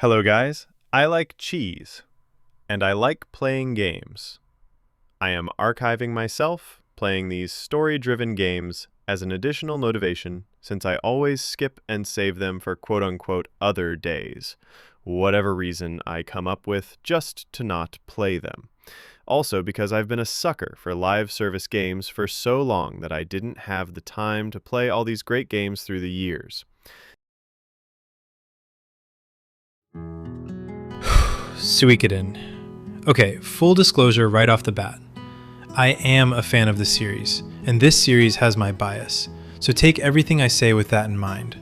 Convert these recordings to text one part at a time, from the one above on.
Hello, guys. I like cheese, and I like playing games. I am archiving myself, playing these story-driven games as an additional motivation since I always skip and save them for quote-unquote other days, whatever reason I come up with just to not play them. Also because I've been a sucker for live service games for so long that I didn't have the time to play all these great games through the years. Suikoden. Okay, full disclosure right off the bat. I am a fan of the series, and this series has my bias, so take everything I say with that in mind.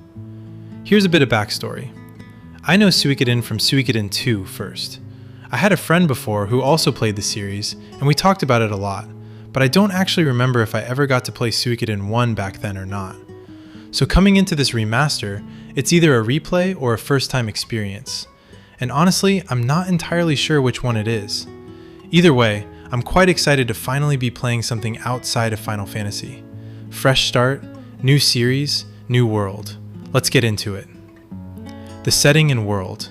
Here's a bit of backstory. I know Suikoden from Suikoden 2 first. I had a friend before who also played the series, and we talked about it a lot, but I don't actually remember if I ever got to play Suikoden 1 back then or not. So coming into this remaster, it's either a replay or a first-time experience. And honestly, I'm not entirely sure which one it is. Either way, I'm quite excited to finally be playing something outside of Final Fantasy. Fresh start, new series, new world. Let's get into it. The setting and world.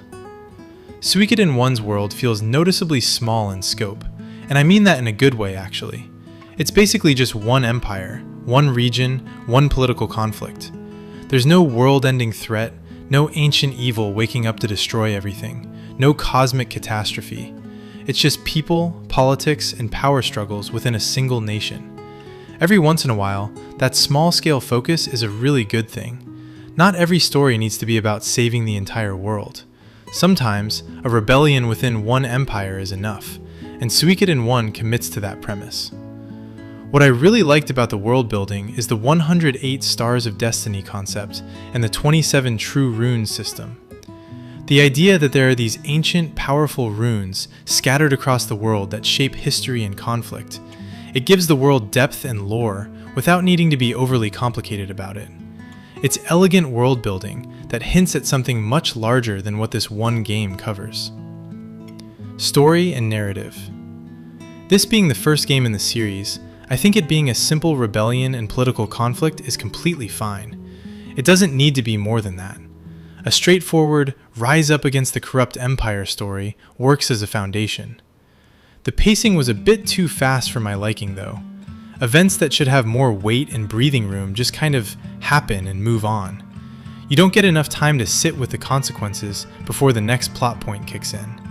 Suikoden 1's world feels noticeably small in scope, and I mean that in a good way actually. It's basically just one empire, one region, one political conflict. There's no world-ending threat, no ancient evil waking up to destroy everything, no cosmic catastrophe. It's just people, politics, and power struggles within a single nation. Every once in a while, that small-scale focus is a really good thing. Not every story needs to be about saving the entire world. Sometimes, a rebellion within one empire is enough, and Suikoden 1 commits to that premise. What I really liked about the world building is the 108 Stars of Destiny concept and the 27 True Runes system. The idea that there are these ancient, powerful runes scattered across the world that shape history and conflict. It gives the world depth and lore without needing to be overly complicated about it. It's elegant world building that hints at something much larger than what this one game covers. Story and narrative. This being the first game in the series, I think it being a simple rebellion and political conflict is completely fine. It doesn't need to be more than that. A straightforward, rise up against the corrupt empire story works as a foundation. The pacing was a bit too fast for my liking though. Events that should have more weight and breathing room just kind of happen and move on. You don't get enough time to sit with the consequences before the next plot point kicks in.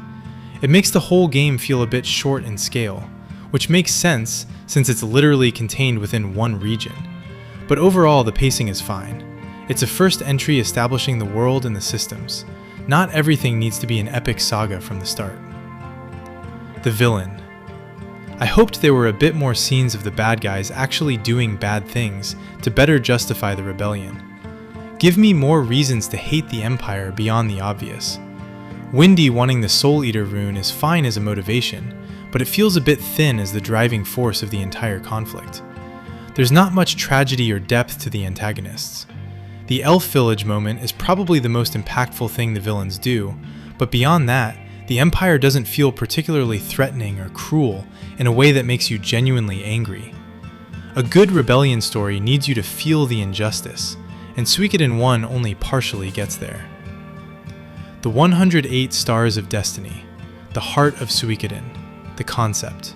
It makes the whole game feel a bit short in scale, which makes sense since it's literally contained within one region. But overall, the pacing is fine. It's a first entry establishing the world and the systems. Not everything needs to be an epic saga from the start. The villain. I hoped there were a bit more scenes of the bad guys actually doing bad things to better justify the rebellion. Give me more reasons to hate the Empire beyond the obvious. Windy wanting the Soul Eater rune is fine as a motivation, but it feels a bit thin as the driving force of the entire conflict. There's not much tragedy or depth to the antagonists. The Elf Village moment is probably the most impactful thing the villains do, but beyond that, the Empire doesn't feel particularly threatening or cruel in a way that makes you genuinely angry. A good rebellion story needs you to feel the injustice, and Suikoden 1 only partially gets there. The 108 Stars of Destiny, the heart of Suikoden, the concept.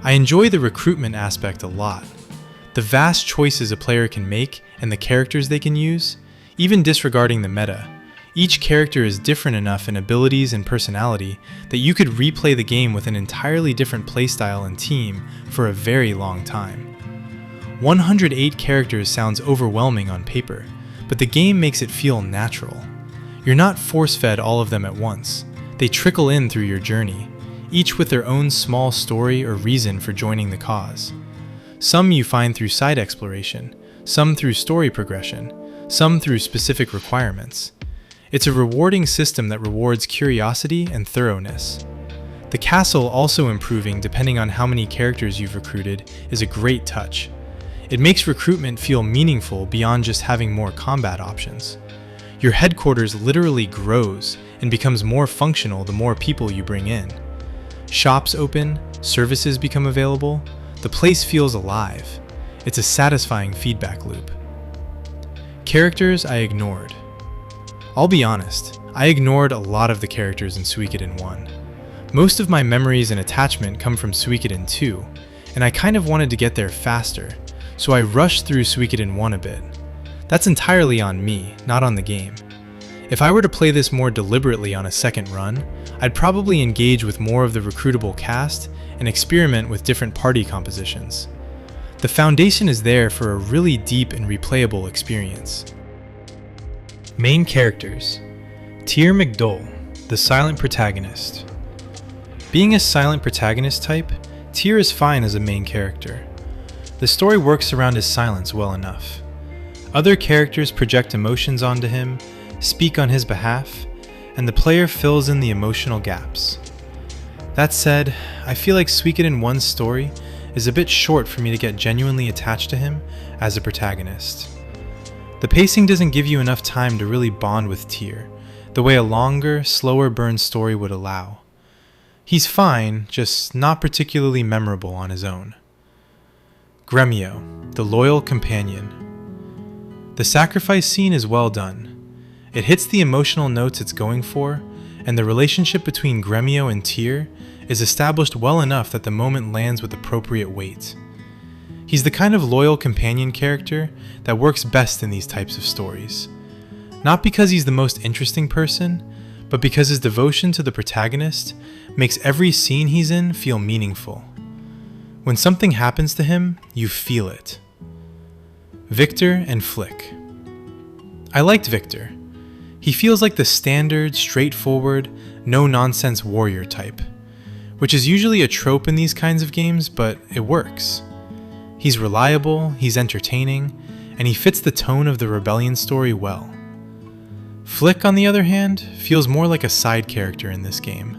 I enjoy the recruitment aspect a lot. The vast choices a player can make and the characters they can use, even disregarding the meta. Each character is different enough in abilities and personality that you could replay the game with an entirely different playstyle and team for a very long time. 108 characters sounds overwhelming on paper, but the game makes it feel natural. You're not force-fed all of them at once. They trickle in through your journey, each with their own small story or reason for joining the cause. Some you find through side exploration, some through story progression, some through specific requirements. It's a rewarding system that rewards curiosity and thoroughness. The castle also improving depending on how many characters you've recruited is a great touch. It makes recruitment feel meaningful beyond just having more combat options. Your headquarters literally grows and becomes more functional the more people you bring in. Shops open, services become available, the place feels alive. It's a satisfying feedback loop. Characters I ignored. I'll be honest, I ignored a lot of the characters in Suikoden 1. Most of my memories and attachment come from Suikoden 2, and I kind of wanted to get there faster, so I rushed through Suikoden 1 a bit. That's entirely on me, not on the game. If I were to play this more deliberately on a second run, I'd probably engage with more of the recruitable cast and experiment with different party compositions. The foundation is there for a really deep and replayable experience. Main characters. Tyr McDowell, the silent protagonist. Being a silent protagonist type, Tyr is fine as a main character. The story works around his silence well enough. Other characters project emotions onto him, speak on his behalf, and the player fills in the emotional gaps. That said, I feel like Suikoden 1's story is a bit short for me to get genuinely attached to him as a protagonist. The pacing doesn't give you enough time to really bond with Tyr, the way a longer, slower burn story would allow. He's fine, just not particularly memorable on his own. Gremio, the loyal companion. The sacrifice scene is well done. It hits the emotional notes it's going for, and the relationship between Gremio and Tyr is established well enough that the moment lands with appropriate weight. He's the kind of loyal companion character that works best in these types of stories. Not because he's the most interesting person, but because his devotion to the protagonist makes every scene he's in feel meaningful. When something happens to him, you feel it. Victor and Flick. I liked Victor. He feels like the standard, straightforward, no-nonsense warrior type, which is usually a trope in these kinds of games, but it works. He's reliable, he's entertaining, and he fits the tone of the rebellion story well. Flick, on the other hand, feels more like a side character in this game.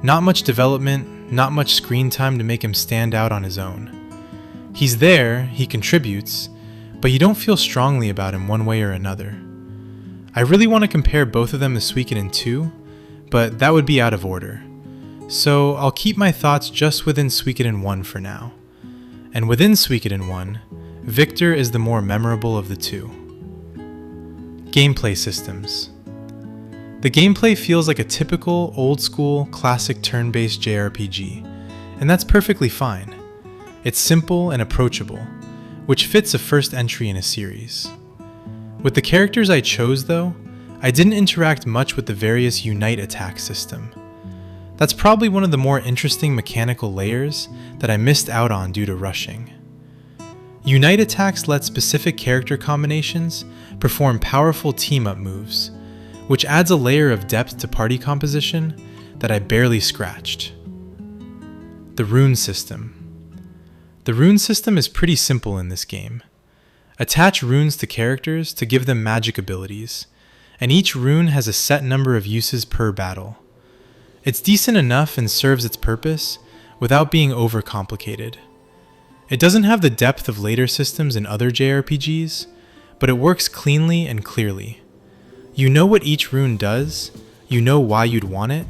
Not much development, not much screen time to make him stand out on his own. He's there, he contributes, but you don't feel strongly about him one way or another. I really want to compare both of them to Suikoden 2, but that would be out of order. So I'll keep my thoughts just within Suikoden 1 for now. And within Suikoden 1, Victor is the more memorable of the two. Gameplay systems. The gameplay feels like a typical, old-school, classic turn-based JRPG, and that's perfectly fine. It's simple and approachable, which fits a first entry in a series. With the characters I chose, though, I didn't interact much with the various Unite attack system. That's probably one of the more interesting mechanical layers that I missed out on due to rushing. Unite attacks let specific character combinations perform powerful team-up moves, which adds a layer of depth to party composition that I barely scratched. The rune system. The rune system is pretty simple in this game. Attach runes to characters to give them magic abilities, and each rune has a set number of uses per battle. It's decent enough and serves its purpose without being overcomplicated. It doesn't have the depth of later systems in other JRPGs, but it works cleanly and clearly. You know what each rune does, you know why you'd want it,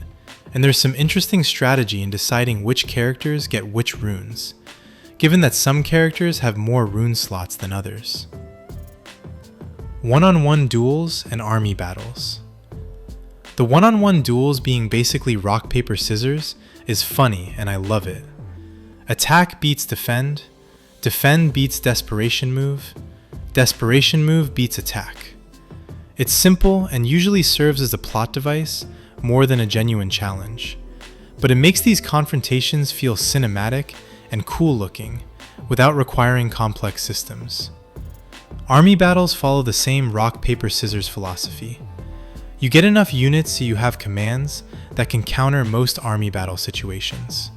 and there's some interesting strategy in deciding which characters get which runes, given that some characters have more rune slots than others. One-on-one duels and army battles. The one-on-one duels being basically rock, paper, scissors is funny and I love it. Attack beats defend, defend beats desperation move beats attack. It's simple and usually serves as a plot device more than a genuine challenge, but it makes these confrontations feel cinematic and cool looking without requiring complex systems. Army battles follow the same rock, paper, scissors philosophy. You get enough units so you have commands that can counter most army battle situations.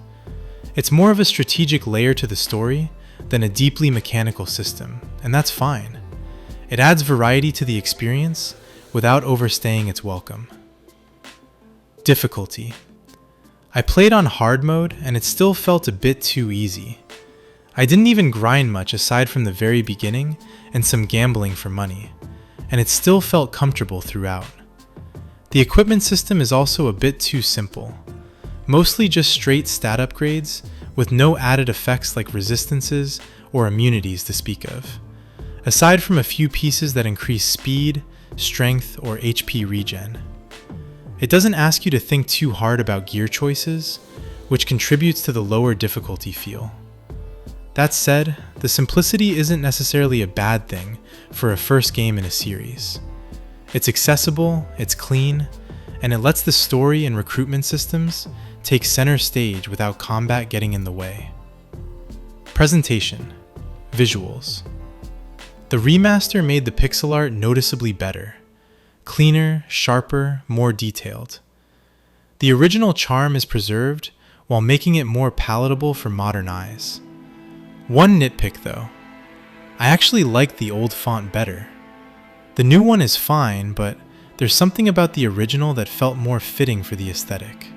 It's more of a strategic layer to the story than a deeply mechanical system, and that's fine. It adds variety to the experience without overstaying its welcome. Difficulty. I played on hard mode and it still felt a bit too easy. I didn't even grind much aside from the very beginning and some gambling for money, and it still felt comfortable throughout. The equipment system is also a bit too simple. Mostly just straight stat upgrades with no added effects like resistances or immunities to speak of, aside from a few pieces that increase speed, strength, or HP regen. It doesn't ask you to think too hard about gear choices, which contributes to the lower difficulty feel. That said, the simplicity isn't necessarily a bad thing for a first game in a series. It's accessible, it's clean, and it lets the story and recruitment systems take center stage without combat getting in the way. Presentation. Visuals. The remaster made the pixel art noticeably better. Cleaner, sharper, more detailed. The original charm is preserved while making it more palatable for modern eyes. One nitpick though, I actually like the old font better. The new one is fine, but there's something about the original that felt more fitting for the aesthetic.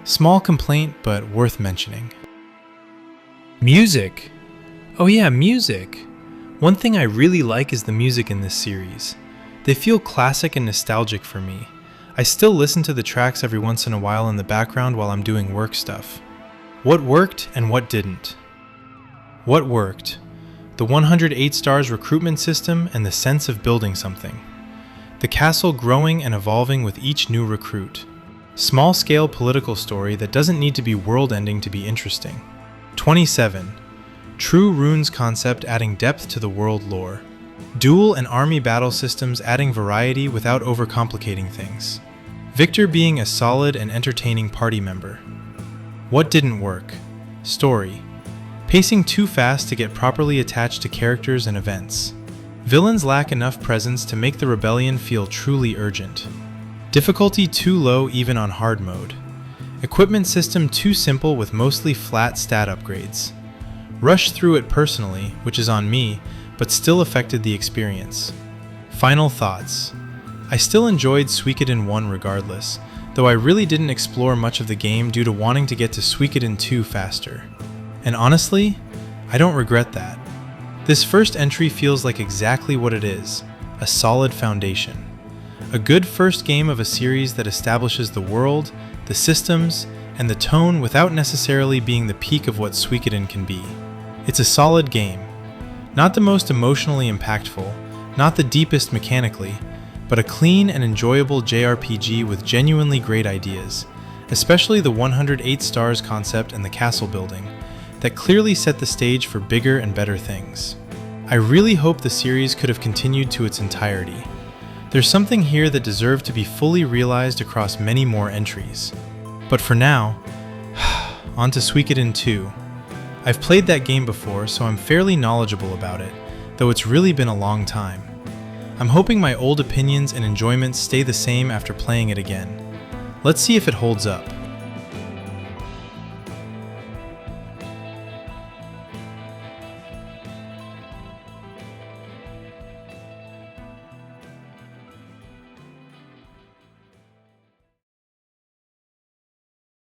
Small complaint, but worth mentioning. Music. Oh yeah, music. One thing I really like is the music in this series. They feel classic and nostalgic for me. I still listen to the tracks every once in a while in the background while I'm doing work stuff. What worked and what didn't? What worked? The 108 stars recruitment system and the sense of building something. The castle growing and evolving with each new recruit. Small-scale political story that doesn't need to be world-ending to be interesting. 27. True runes concept adding depth to the world lore. Duel and army battle systems adding variety without overcomplicating things. Victor being a solid and entertaining party member. What didn't work? Story. Pacing too fast to get properly attached to characters and events. Villains lack enough presence to make the rebellion feel truly urgent. Difficulty too low even on hard mode. Equipment system too simple with mostly flat stat upgrades. Rushed through it personally, which is on me, but still affected the experience. Final thoughts. I still enjoyed Suikoden 1 regardless, though I really didn't explore much of the game due to wanting to get to Suikoden 2 faster. And honestly, I don't regret that. This first entry feels like exactly what it is, a solid foundation. A good first game of a series that establishes the world, the systems, and the tone without necessarily being the peak of what Suikoden can be. It's a solid game. Not the most emotionally impactful, not the deepest mechanically, but a clean and enjoyable JRPG with genuinely great ideas, especially the 108 stars concept and the castle building, that clearly set the stage for bigger and better things. I really hope the series could have continued to its entirety. There's something here that deserved to be fully realized across many more entries. But for now, on to Suikoden 2. I've played that game before, so I'm fairly knowledgeable about it, though it's really been a long time. I'm hoping my old opinions and enjoyments stay the same after playing it again. Let's see if it holds up.